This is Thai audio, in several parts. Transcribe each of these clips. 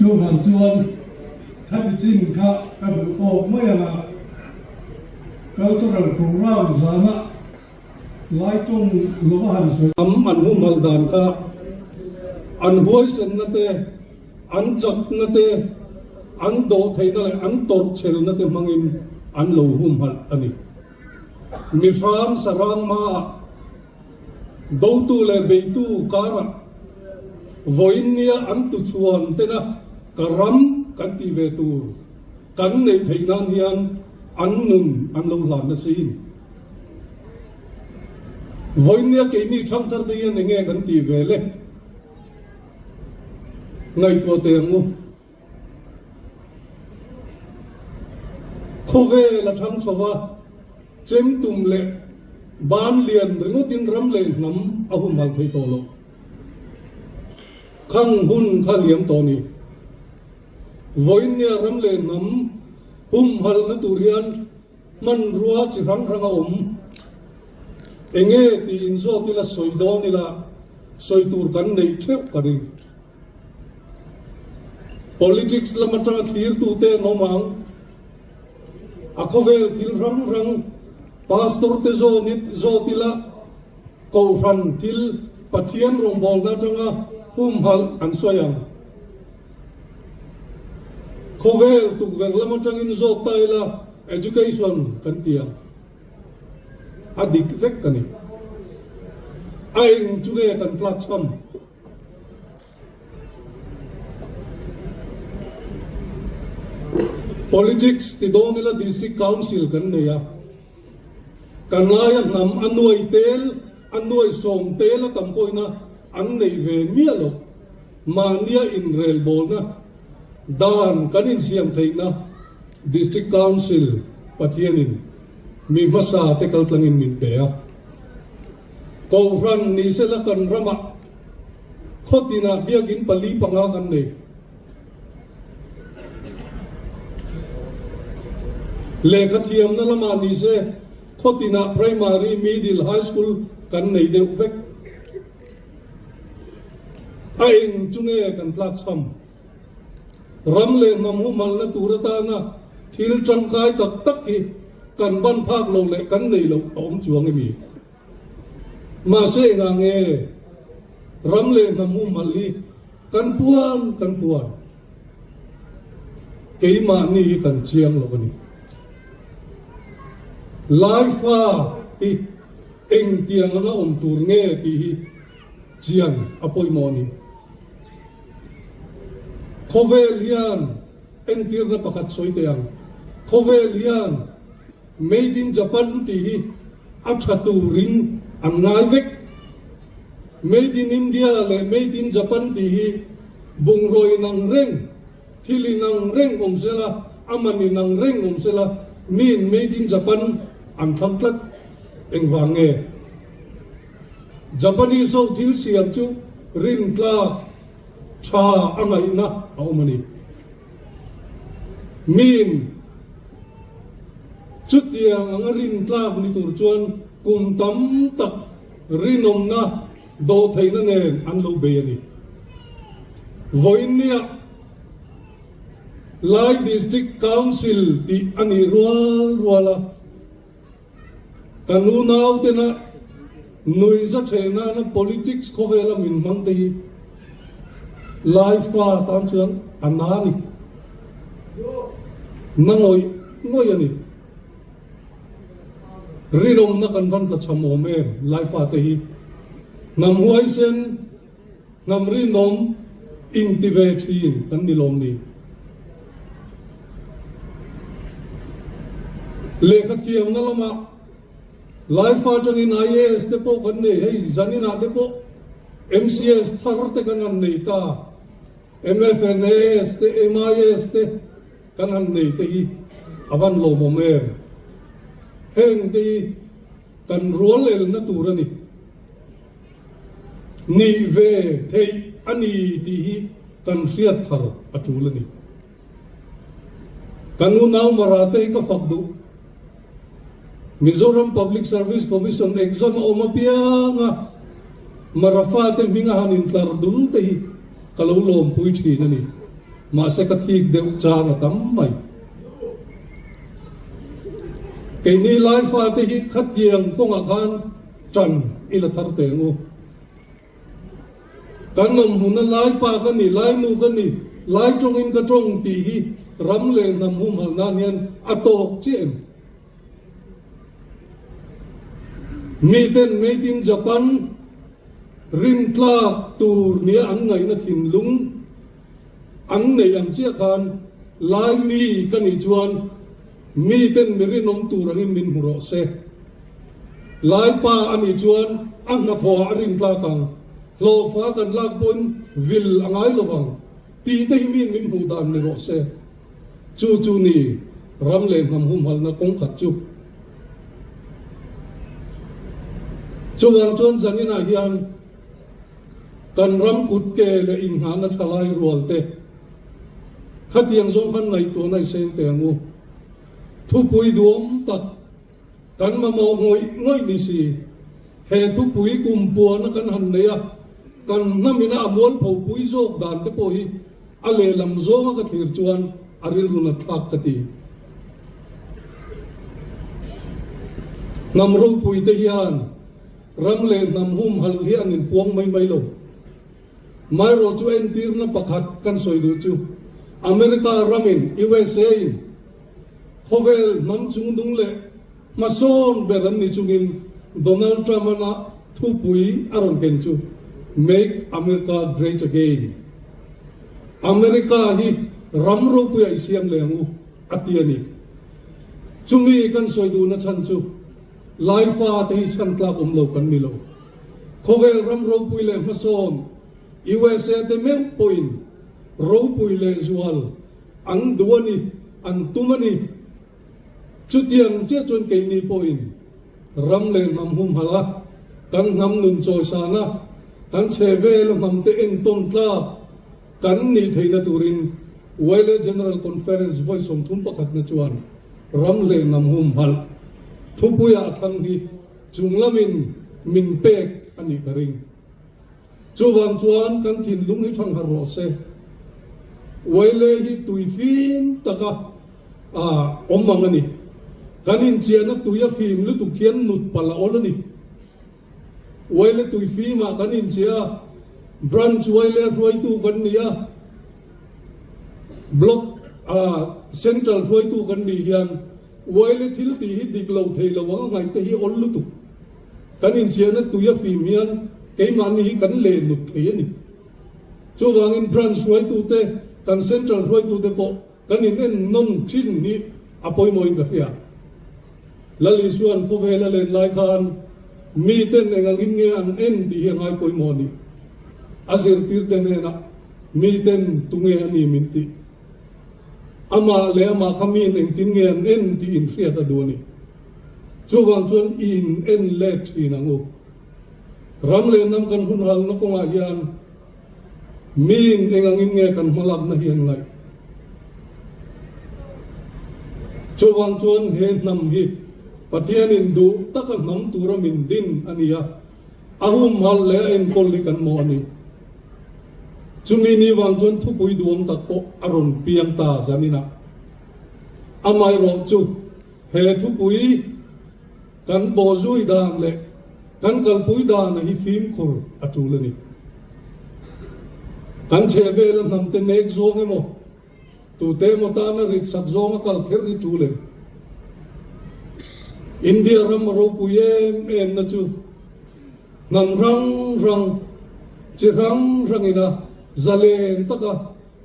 chu van chuan khát chinh kha ka du to mai ala cultural program zana lai chung lova han so am an hum mal dan kha an huai sen na te an chat na te an do thei na an tor chel na te mangin an lo hum hal ani mi ram sarang ma do tu le be tu kara voinia an tu chuan te na karam kan ti ve tu kan nei thei na hian an nun an lo lan na sin voinia ke ni thang thar de yan nge kan ti ve le ngai to te ngu khove la thang sowa chem tum le ban lian ringotin ram le nam ahum mal thei to lo khang hun kha liam to ni voinia ram le nam hum hal na turian man ruwa chi rang rang om enge ti inzo ti la soido ni la soitur kan nei thep kari politics la matang thir tu te no mang akhove til rang rang pastor te zo nit zo ti la ko ran til pathian rong bol na changa hum hal an soyang khovel tu ver la matang in zo tai la education kan tia adik vek kani aing chuge kan platform politics ti do nila district council kan neya kanaya nam anuai tel anuai som tel tampoi na an nei ve mialo mania in rel bol na dan kanin siam theina district council pathianin mi masa te kaltlangin min pe a ko ran ni se la kan rama khotina biagin pali panga kan nei lekha thiam na lama ni se khotina primary middle high school kan nei de vek ain chunge kan tlak cham ramle namu mal na turata na thil tangkai tak tak hi kan ban phak lo le kan nei lo om chuang mi ma se nga nge ramle namu mali kan puan keima ni kan chiang lo ni life i eng tiang na om tur nge ti chiang apoi moni Kovelian entir na pakat soy teyang Kovelian made in Japan ti achaturin ang naivek made in India le made in Japan ti bungroy ng reng tili ng reng sila amani ng reng sila min made in Japan ang thangtlat eng vange Japanese so til siam chu rin tla cha angai na aumani min chutiang ang rin tla ni tur chuan kum tam tak rinom na do theina nen an lo be ani voinia lai district council ti ani ruala kanu naw tena nui za thena na politics khovela min mang te life fa tam chuan anani nangoi ngoi ani rinom na kan van ta chamo me life fa te hi nam huai sen nam rinom intivetin kan nilom ni lekha thiam na lama life fa chang in IAS te po kan ne hei janina te po MCS thar te kan an nei ta MFNS te MIS te kan an nei te hi avan lo mo mer heng te kan rol el na turani ni ve thei ani ti hi kan riat thar atulani kanu naw marate ka fakdu Mizoram Public Service Commission exam omapia nga marafate minga hanin tlar dul te kalulom puichi nani มาเสกทีเดียวจางตั้มไม่เกนี้ไลฟ์ฟ้าที่ขัดเยียงกงอาคารจันอิละทารเตงูกันนำหุ่นไลฟ์ปากันนี่ไลฟ์นูกันนี่ไลฟ์จงอินกระจงตีฮีรำเลนำหุ่มหัลนาเนียนอโตกเจมมีเต้นไม่ดินญี่ปุ่นริมพลาตูเนียอันไหนนะทิมลุงอันไหนยังเชี่ยคานลายมีกันอีจวนมีเต้นมีรินมตูรังมินหุโรเซลายป่าอันอีจวนอันนาทอริมพลากังโลฟ้ากันลากบนวิลอังไงลวังตีได้มีมินหูดานในโรเซจูนี่รำเลงทำหุ่มหัลนะคงขัดจูวางจวนสันนินาเฮียนกันรำกุดเกลอิมหานะทลายรัวเตขัดยังสงขันในตัวในเซนเตงูทุปุยดวงตัดกันมามองง่อยนิสีเหตุทุปุยกุมปัวนักันหันเนียกันน้ำมินาม้วนผูปุยโซกดานเตปอยอเลลำโซกะถิรจวนอรินรุนทักกตีนำรูปุยเตียนรำเลนำหุ่มหัลเฮียนินพวงไม่ลงไม่รู้จูเอ็นตีร์นับประคัดกันสวยดูจูอเมริการามินUSAโคเวลน้ำจุงดุงเล่มาโซนเบรันนิจุงินโดนัลด์ทรัมป์นะทุปุยอารมณ์เป็นจู Make America Great Again อเมริกาฮีรำรูปุยไอเสียงเลงูอัตยานิจุมีกันสวยดูนะฉันจูไลฟ์ฟ้าที่ฉันกลับโลกันมิโลโคเวลรำรูปุยเลมาโซนUSA เตเมลปอยน์รูปุยเลจวลอันดวนีอันตุมันีจุดยังเจ้าจนเกนีปอยน์รำเลนำหุ่มหัลกันนำนุนโจชานะกันเชเวลนำเตเอ็นต้นกล้ากันนี่เทนตูรินไวเลเจเนอเรลคอนเฟอเรนซ์ไว้สมทุนประคัดนจวนรำเลนำหุ่มหัลทุปุยอาทังฮีจุงละมินเป็กอันนี้กริงจวนกันทินลุงให้ทางฮาร์โรเซไวเลฮีตุยฟิมตะกะอมมังนี่กันอินเจียนัตุยฟิมลุตุเขียนนุดปลาอลนี่ไวเลตุยฟิมากันอินเจียบรันช์ไวเลรวยตุกันนี่บล็อกเซ็นทรัลรวยตุกันนี่ยันไวเลทิลตีฮิดิกลาวเทลวังไงแต่ฮีอลลุตุกันอินเจียนัตุยฟิมยันเกี่ยมันนี่กันเลนุดเทียนี่จวางอินบรันช์รวยตุเตกันเซ็นทรัลรวยตุเตปอกันอินเอ็นนนชินนี่อภัยมอยน์กับเฮียลลิส่วนผู้เวลาเล่นรายการมีเต้นเองอินเงียนเอ็นดีเฮงไอปอยมอนี่อาเซียนตีร์เต้นเองนะมีเต้นตุงเงียนนี่มินติอามาเลอามาขมิ้นเองติงเงียนเอ็นที่อินเฟียตาดูนี่จวางจวนอินเอ็นเล็กที่นังอุรำเลนนำกันหุ่นหัลนักงายันมีเองอินเงียกันมาลับนะเฮียนไงจวางจวนเห็นนำฮีปฏิญาณินดูตะกันนำตัวรมินดินอันนี้อาหุมหัลเลเอ็นคนลิกันโมอันนี้จุมีนิวางจวนทุปุยดวงตะโกอารมณ์เปียงตาจามินะอามัยรอจูเฮทุปุยกันโบจุยดานเล่กันกัลปุยดานฮิฟิมคุรอัตุลนี่กันเชเวลนำเตเนกโซงเอโมตูเตมตานะริกสักโซงกัลเคิริจูเลอินเดียรำรูปุยเอ็มนะจูนังรังจิรังอินะซาเลนตะกะ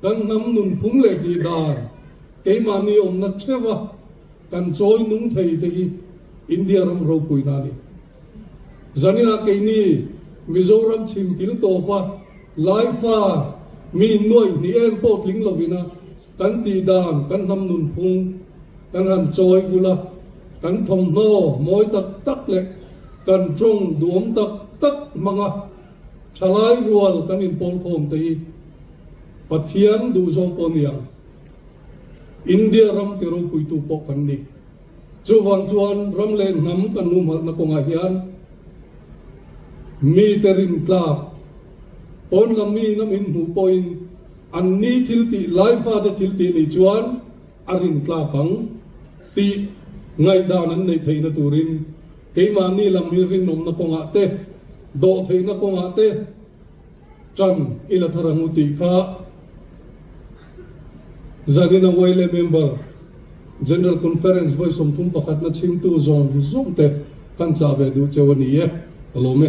กันนำนุนพุงเล็กดีดาร์เอมานีอมนักเชวะกันจอยนุ่งไทยตีอินเดียรำรูปุยนานีจานินาเกนีมิโซรัมชิมพิลโตปะไลฟ้ามีหน่วยนี่เอ็นโปทิ้งลวินะกันตีดานกันนำนุนพุงกันหันจอยฟุละกันทงโนมอยตักเล็กกันจงดวมตักมังะชลายรัวกันอินโปลโคมตีปัทยันดูโซปนียอินเดียรำเตรุปุยตุปอกันนี่จวนรำเลนนำกันนุ่มนักงาเฮียนมีเตรินกลาบปนลำมีน้ำอินหูปอยน์ อันนี้ทิลติไลฟ์ฟาดทิลติในจวนอารินตลาพังตีไงดานั้นในไทยนตูรินเฮมานี่ลำมิรินนมนักงอาเตโดไทยนักงอาเตจันอิลทารังอุติข้าจันนาวายเลเมมเบอร์ General Conference Voice สมทุมประคัดนัดชิมตูซองเตกันจ่าเวดูเจวันนี้ฮัลโหลเม